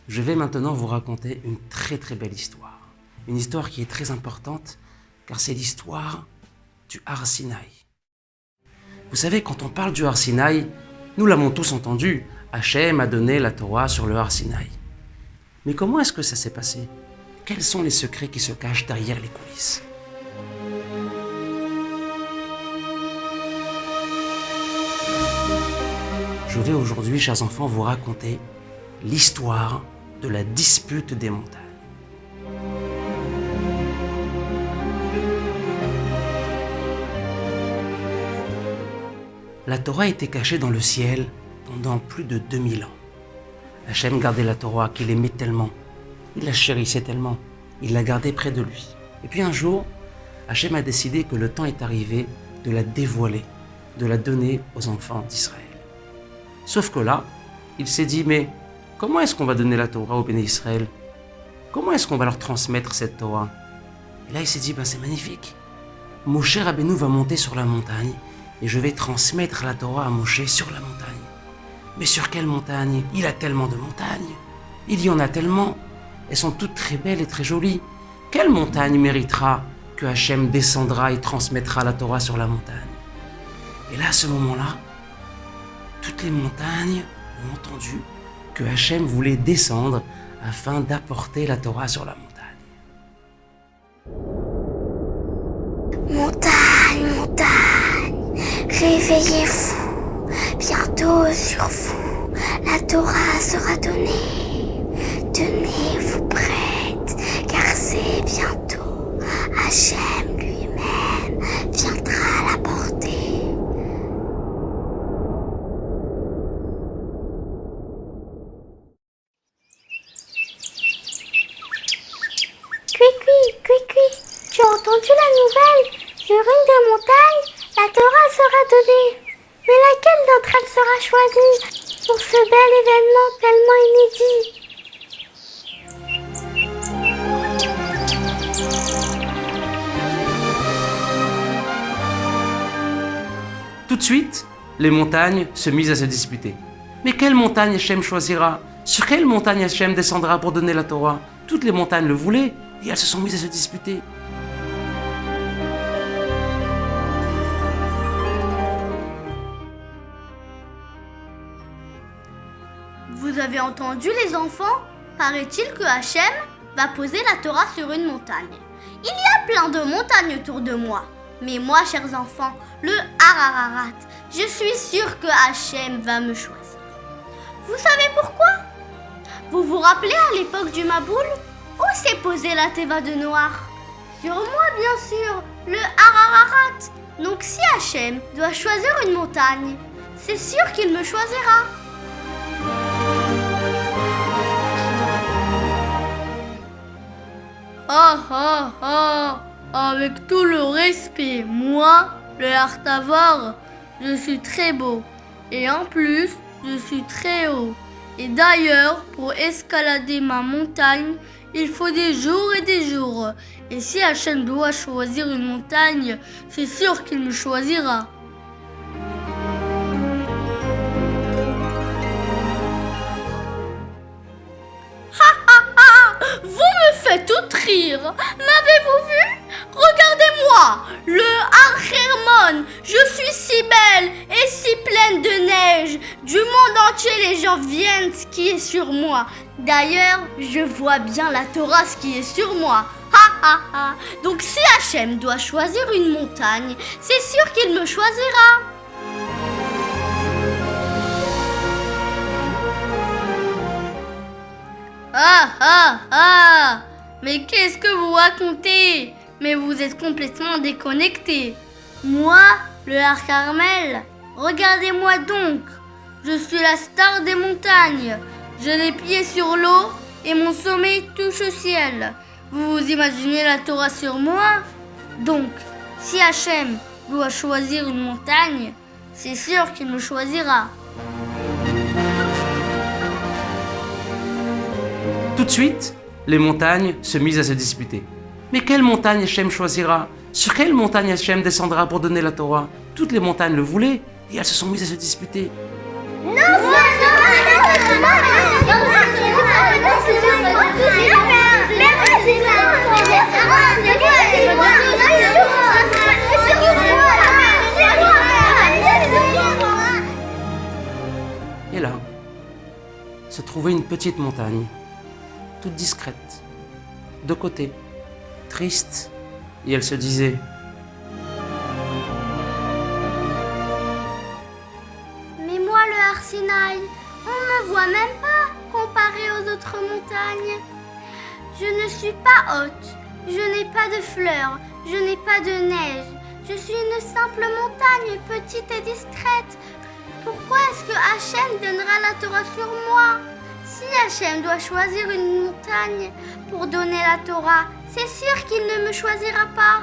Je vais maintenant vous raconter une très très belle histoire. Une histoire qui est très importante car c'est l'histoire du Har Sinaï. Vous savez, quand on parle du Har Sinaï, nous l'avons tous entendu, Hachem a donné la Torah sur le Har Sinaï. Mais comment est-ce que ça s'est passé? Quels sont les secrets qui se cachent derrière les coulisses? Je vais aujourd'hui, chers enfants, vous raconter l'histoire de la dispute des montagnes. La Torah était cachée dans le ciel pendant plus de 2000 ans. Hachem gardait la Torah qu'il aimait tellement, il la chérissait tellement, il la gardait près de lui. Et puis un jour, Hachem a décidé que le temps est arrivé de la dévoiler, de la donner aux enfants d'Israël. Sauf que là, il s'est dit, mais comment est-ce qu'on va donner la Torah aux béné Israël? Comment est-ce qu'on va leur transmettre cette Torah? Et là, il s'est dit, c'est magnifique. Moshe Rabbeinu va monter sur la montagne et je vais transmettre la Torah à Moshe sur la montagne. Mais sur quelle montagne? Il a tellement de montagnes. Il y en a tellement. Elles sont toutes très belles et très jolies. Quelle montagne méritera que Hachem descendra et transmettra la Torah sur la montagne? Et là, à ce moment-là, toutes les montagnes ont entendu que Hachem voulait descendre afin d'apporter la Torah sur la montagne. Montagne, montagne, réveillez-vous, bientôt sur vous, la Torah sera donnée. Tenez-vous prête, car c'est bientôt, Hachem lui-même viendra la porter. Cui, tu as entendu la nouvelle? Sur une des montagnes, la Torah sera donnée. Mais laquelle d'entre elles sera choisie pour ce bel événement tellement inédit? Tout de suite, les montagnes se misent à se disputer. Mais quelle montagne Hachem choisira? Sur quelle montagne Hachem descendra pour donner la Torah? Toutes les montagnes le voulaient et elles se sont mises à se disputer. Vous avez entendu les enfants? Paraît-il que Hachem va poser la Torah sur une montagne. Il y a plein de montagnes autour de moi. Mais moi, chers enfants, le Har Ararat, je suis sûre que Hachem va me choisir. Vous savez pourquoi? Vous vous rappelez à l'époque du Maboul? Où s'est posée la Teva de Noir? Sur moi, bien sûr, le Har Ararat. Donc si Hachem doit choisir une montagne, c'est sûr qu'il me choisira. Avec tout le respect, moi, le Har Tavar, je suis très beau. Et en plus, je suis très haut. Et d'ailleurs, pour escalader ma montagne, il faut des jours et des jours. Et si Hachem doit choisir une montagne, c'est sûr qu'il me choisira. Vous me faites tout rire. M'avez-vous vu? Regardez-moi, le Har Hermon. Je suis si belle et si pleine de neige. Du monde entier, les gens viennent skier sur moi. D'ailleurs, je vois bien la Torah skier sur moi. Donc si Hachem doit choisir une montagne, c'est sûr qu'il me choisira. Mais qu'est-ce que vous racontez? Mais vous êtes complètement déconnectés. Moi, le Har Carmel, regardez-moi donc. Je suis la star des montagnes. J'ai les pieds sur l'eau et mon sommet touche au ciel. Vous vous imaginez la Torah sur moi? Donc, si Hachem doit choisir une montagne, c'est sûr qu'il me choisira. Tout de suite, les montagnes se misent à se disputer. Mais quelle montagne Hachem choisira? Sur quelle montagne Hachem descendra pour donner la Torah? Toutes les montagnes le voulaient et elles se sont mises à se disputer. Non, Et là, se trouvait une petite montagne, toute discrète, de côté, triste, et elle se disait: Mais moi, le Har Sinaï, on ne me voit même pas comparé aux autres montagnes. Je ne suis pas haute, je n'ai pas de fleurs, je n'ai pas de neige. Je suis une simple montagne, petite et discrète. Pourquoi est-ce que Hachem donnera la Torah sur moi? Si Hachem doit choisir une montagne pour donner la Torah, c'est sûr qu'il ne me choisira pas.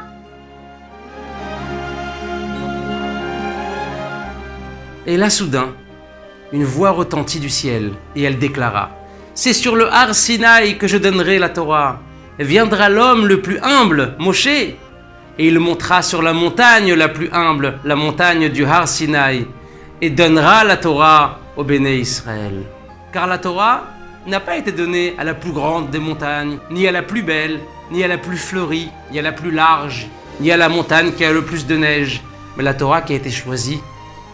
Et là, soudain, une voix retentit du ciel, et elle déclara: C'est sur le Har Sinaï que je donnerai la Torah. Viendra l'homme le plus humble, Moshe, et il montera sur la montagne la plus humble, la montagne du Har Sinaï, et donnera la Torah au Béné Israël. Car la Torah n'a pas été donnée à la plus grande des montagnes, ni à la plus belle, ni à la plus fleurie, ni à la plus large, ni à la montagne qui a le plus de neige. Mais la Torah qui a été choisie,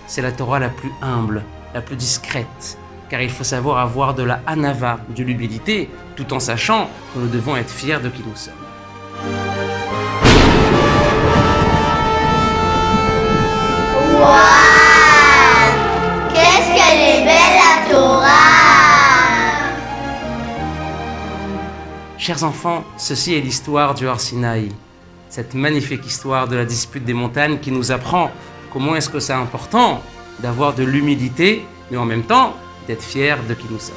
c'est la Torah la plus humble, la plus discrète. Car il faut savoir avoir de la hanava, de l'humilité, tout en sachant que nous devons être fiers de qui nous sommes. Waouh! Qu'est-ce qu'elle est belle la Torah! Chers enfants, ceci est l'histoire du Har Sinaï. Cette magnifique histoire de la dispute des montagnes qui nous apprend comment est-ce que c'est important d'avoir de l'humilité, mais en même temps d'être fiers de qui nous sommes.